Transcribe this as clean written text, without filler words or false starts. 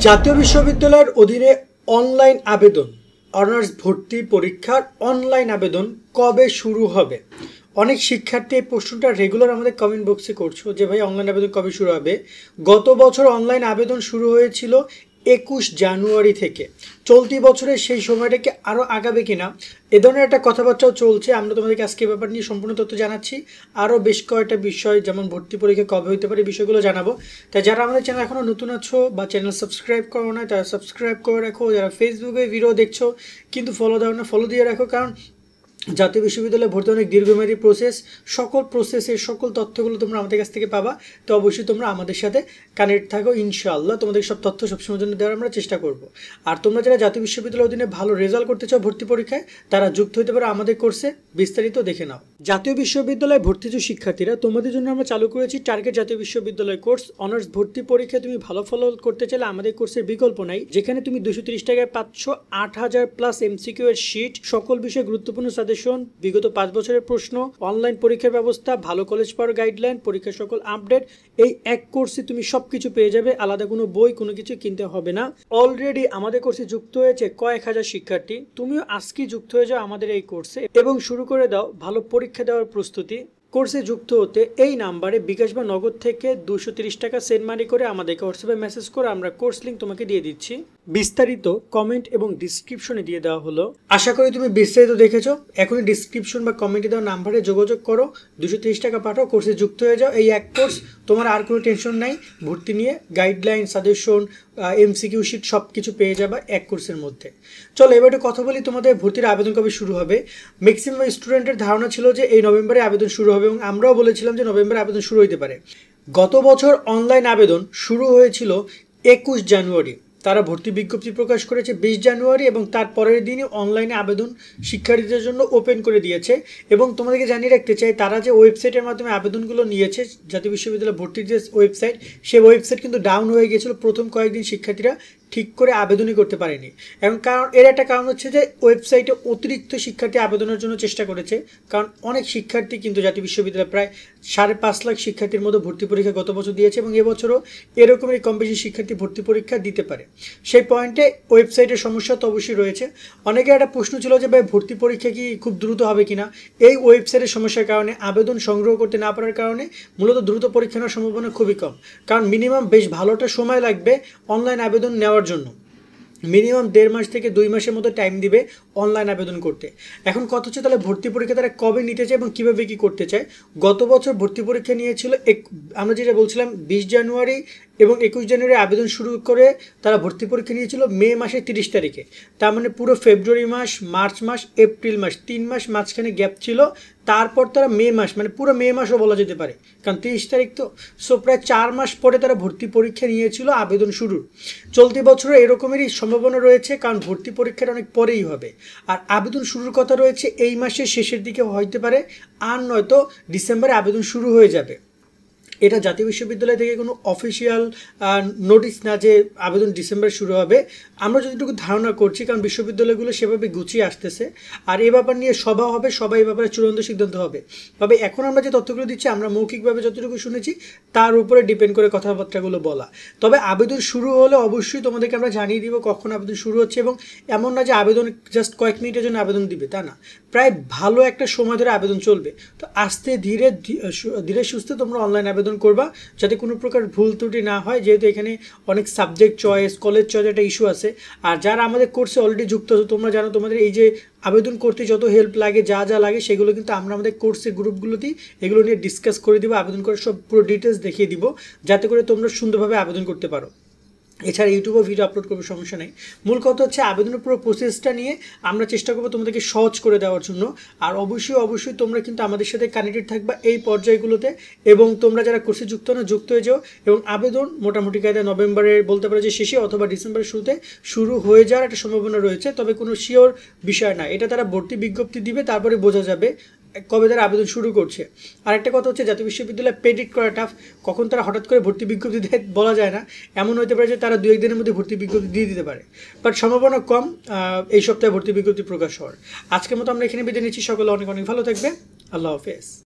জাতীয় বিশ্ববিদ্যালয়ের অধীনে অনলাইন আবেদন অনার্স ভর্তি পরীক্ষার অনলাইন আবেদন কবে শুরু হবে? অনেক শিক্ষার্থী এই প্রশ্নটা রেগুলার আমাদের কমেন্ট বক্সে করছো যে ভাই অনলাইন আবেদন কবে শুরু হবে। গত বছর অনলাইন আবেদন শুরু হয়েছিল 21 জানুয়ারি থেকে। চলতি বছরের সেই সময়টাকে আরও আগাবে কিনা এ ধরনের একটা কথাবার্তাও চলছে। আমরা তোমাদেরকে আজকে ব্যাপার নিয়ে সম্পূর্ণ তথ্য জানাচ্ছি। আরও বেশ কয়েকটা বিষয় যেমন ভর্তি পরীক্ষা কবে হতে পারে বিষয়গুলো জানাবো। তাই যারা আমাদের চ্যানেল এখনও নতুন আছো বা চ্যানেল সাবস্ক্রাইব করো না তারা সাবস্ক্রাইব করে রাখো। যারা ফেসবুকে ভিডিও দেখছো কিন্তু ফলো দাও না, ফলো দিয়ে রাখো, কারণ জাতীয় বিশ্ববিদ্যালয়ে ভর্তি অনেক দীর্ঘমেয়াদী প্রসেস। সকল প্রসেসের সকল তথ্যগুলো তোমরা আমাদের কাছ থেকে পাবা। তো অবশ্যই তোমরা আমাদের সাথে কানেক্ট থাকো, ইনশাআল্লাহ তোমাদের সব তথ্য সবসময়ের জন্য দেওয়ার আমরা চেষ্টা করব। আর তোমরা যারা জাতীয় বিশ্ববিদ্যালয়ের অধীনে ভালো রেজাল্ট করতে চাও ভর্তি পরীক্ষায়, তারা যুক্ত হতে পারো আমাদের কোর্সে। বিস্তারিত দেখে নাও। জাতীয় বিশ্ববিদ্যালয়ে ভর্তিজ শিক্ষার্থীরা, তোমাদের জন্য আমরা চালু করেছি টার্গেট জাতীয় বিশ্ববিদ্যালয় কোর্স। অনার্স ভর্তি পরীক্ষায় তুমি ভালো ফল করতে চাইলে আমাদের কোর্সের বিকল্প নাই, যেখানে তুমি 230 টাকায় পাচ্ছ 8000+ এমসিকিউ এর শিট, সকল বিষয়ে গুরুত্বপূর্ণ সাজেশন, বিগত 5 বছরের প্রশ্ন, অনলাইন পরীক্ষার ব্যবস্থা, ভালো কলেজ পাওয়ার গাইডলাইন, পরীক্ষার সকল আপডেট। এই এক কোর্সে তুমি সবকিছু পেয়ে যাবে, আলাদা কোনো বই কোনো কিছু কিনতে হবে না। অলরেডি আমাদের কোর্সে যুক্ত হয়েছে কয়েক হাজার শিক্ষার্থী। তুমিও আজকেই যুক্ত হয়ে যাও আমাদের এই কোর্সে এবং শুরু করে দাও ভালো পরীক্ষা দেওয়ার প্রস্তুতি। কোর্সে যুক্ত হতে এই নাম্বারে বিকাশ বা নগদ থেকে 230 টাকা সেন্ড মানি করে আমাদেরকে হোয়াটসঅ্যাপে মেসেজ করে আমরা কোর্স লিঙ্ক তোমাকে দিয়ে দিচ্ছি। বিস্তারিত কমেন্ট এবং ডিসক্রিপশনে দিয়ে দেওয়া হলো। আশা করি তুমি বিস্তারিত দেখেছো। এখনই ডিসক্রিপশন বা কমেন্টে দেওয়া নাম্বারে যোগাযোগ করো, 230 টাকা পাঠাও, কোর্সে যুক্ত হয়ে যাও। এই এক কোর্স, তোমার আর কোনো টেনশন নাই। ভর্তি নিয়ে গাইডলাইন, সাজেশন, এমসিকিউ শিট সব কিছু পেয়ে যাবে এক কোর্সের মধ্যে। চলো এবার একটু কথা বলি তোমাদের ভর্তির আবেদন কবে শুরু হবে। ম্যাক্সিমাম স্টুডেন্টের ধারণা ছিল যে এই নভেম্বরে আবেদন শুরু হবে এবং আমরাও বলেছিলাম যে নভেম্বরে আবেদন শুরু হতে পারে। গত বছর অনলাইন আবেদন শুরু হয়েছিল 21 জানুয়ারি। তারা ভর্তি বিজ্ঞপ্তি প্রকাশ করেছে 20 জানুয়ারি এবং তার পরের দিনই অনলাইনে আবেদন শিক্ষার্থীদের জন্য ওপেন করে দিয়েছে। এবং তোমাদেরকে জানিয়ে রাখতে চাই, তারা যে ওয়েবসাইটের মাধ্যমে আবেদনগুলো নিয়েছে, জাতীয় বিশ্ববিদ্যালয় ভর্তির যে ওয়েবসাইট, সেই ওয়েবসাইট কিন্তু ডাউন হয়ে গিয়েছিল। প্রথম কয়েকদিন শিক্ষার্থীরা ঠিক করে আবেদনই করতে পারেনি। এবং কারণ এর একটা কারণ হচ্ছে যে ওয়েবসাইটে অতিরিক্ত শিক্ষার্থী আবেদনের জন্য চেষ্টা করেছে, কারণ অনেক শিক্ষার্থী কিন্তু জাতীয় বিশ্ববিদ্যালয়ে প্রায় 5.5 লাখ শিক্ষার্থীর মতো ভর্তি পরীক্ষা গত বছর দিয়েছে এবং এবছরও এরকমেরই কম বেশি শিক্ষার্থী ভর্তি পরীক্ষা দিতে পারে। সেই পয়েন্টে ওয়েবসাইটের সমস্যা তো অবশ্যই রয়েছে। অনেকের একটা প্রশ্ন ছিল যে ভাই ভর্তি পরীক্ষা কি খুব দ্রুত হবে কিনা। এই ওয়েবসাইটের সমস্যার কারণে, আবেদন সংগ্রহ করতে না পারার কারণে মূলত দ্রুত পরীক্ষা নেওয়ার সম্ভাবনা খুবই কম, কারণ মিনিমাম বেশ ভালোটা সময় লাগবে অনলাইন আবেদন নেওয়ার জন্য। মিনিমাম 1.5 মাস থেকে 2 মাসের মতো টাইম দিবে অনলাইন আবেদন করতে। এখন কথা হচ্ছে তাহলে ভর্তি পরীক্ষা তারা কবে নিতে চায় এবং কীভাবে কী করতে চায়। গত বছর ভর্তি পরীক্ষা নিয়েছিল আমরা যেটা বলছিলাম 20 জানুয়ারি এবং 21 জানুয়ারি আবেদন শুরু করে তারা ভর্তি পরীক্ষা নিয়েছিল মে মাসের 30 তারিখে। তার মানে পুরো ফেব্রুয়ারি মাস, মার্চ মাস, এপ্রিল মাস, 3 মাস মাঝখানে গ্যাপ ছিল। তারপর তারা মে মাস, মানে পুরো মে মাসও বলা যেতে পারে, কারণ 30 তারিখ তো, সো প্রায় 4 মাস পরে তারা ভর্তি পরীক্ষা নিয়েছিল আবেদন শুরুর। চলতি বছরও এরকমেরই সম্ভাবনা রয়েছে, কারণ ভর্তি পরীক্ষাটা অনেক পরেই হবে। আর আবেদন শুরুর কথা রয়েছে এই মাসের শেষের দিকে হইতে পারে, আর নয়তো ডিসেম্বরে আবেদন শুরু হয়ে যাবে। এটা জাতীয় বিশ্ববিদ্যালয় থেকে কোনো অফিসিয়াল নোটিশ না যে আবেদন ডিসেম্বরে শুরু হবে। আমরা যতটুকু ধারণা করছি, কারণ বিশ্ববিদ্যালয়গুলো সেভাবে গুছিয়ে আসতেছে আর এ ব্যাপার নিয়ে সভা হবে, সবাই এই ব্যাপারে চূড়ান্ত সিদ্ধান্ত হবে। তবে এখন আমরা যে তথ্যগুলো দিচ্ছি, আমরা মৌখিকভাবে যতটুকু শুনেছি তার উপরে ডিপেন্ড করে কথাবার্তাগুলো বলা। তবে আবেদন শুরু হলে অবশ্যই তোমাদেরকে আমরা জানিয়ে দিব কখন আবেদন শুরু হচ্ছে। এবং এমন না যে আবেদন জাস্ট কয়েক মিনিটের জন্য আবেদন দিবে, তা না, প্রায় ভালো একটা সময় ধরে আবেদন চলবে। তো আস্তে ধীরে ধীরে সুস্থে তোমরা অনলাইন আবেদন করবা, যাতে কোনো প্রকার ভুল ত্রুটি না হয়, যেহেতু এখানে অনেক সাবজেক্ট চয়েস, কলেজ চয়েস একটা ইস্যু আছে। আর যারা আমাদের কোর্সে অলরেডি যুক্ত আছে, তোমরা জানো তোমাদের এই যে আবেদন করতে যত হেল্প লাগে, যা যা লাগে সেগুলো কিন্তু আমরা আমাদের কোর্সের গ্রুপগুলোতেই এগুলো নিয়ে ডিসকাস করে দিব, আবেদন করে সব পুরো ডিটেলস দেখিয়ে দিব, যাতে করে তোমরা সুন্দরভাবে আবেদন করতে পারো। এছাড়া ইউটিউবে ভিডিও আপলোড করবে, সমস্যা নেই। মূল কথা হচ্ছে আবেদনের পুরো প্রসেসটা নিয়ে আমরা চেষ্টা করবো তোমাদেরকে সহজ করে দেওয়ার জন্য। আর অবশ্যই তোমরা কিন্তু আমাদের সাথে কানেক্টেড থাকবা এই পর্যায়গুলোতে। এবং তোমরা যারা কোর্সে যুক্ত না, যুক্ত হয়ে যাও। এবং আবেদন মোটামুটি কায়দায় নভেম্বরের বলতে পারো যে শেষে অথবা ডিসেম্বরের শুরুতে শুরু হয়ে যাওয়ার একটা সম্ভাবনা রয়েছে। তবে কোনো শিওর বিষয় না, এটা তারা ভর্তি বিজ্ঞপ্তি দিবে, তারপরে বোঝা যাবে কবে তারা আবেদন শুরু করছে। আরেকটা কথা হচ্ছে জাতীয় বিশ্ববিদ্যালয়ে প্রেডিক্ট করা টাফ, কখন তারা হঠাৎ করে ভর্তি বিজ্ঞপ্তি দেয় বলা যায় না। এমন হতে পারে যে তারা 2-1 দিনের মধ্যে ভর্তি বিজ্ঞপ্তি দিয়ে দিতে পারে, বাট সম্ভাবনা কম এই সপ্তাহে ভর্তি বিজ্ঞপ্তি প্রকাশ হওয়ার। আজকের মতো আমরা এখানে বিদায় নিচ্ছি। সকলে অনেক অনেক ভালো থাকবে। আল্লাহ হাফেজ।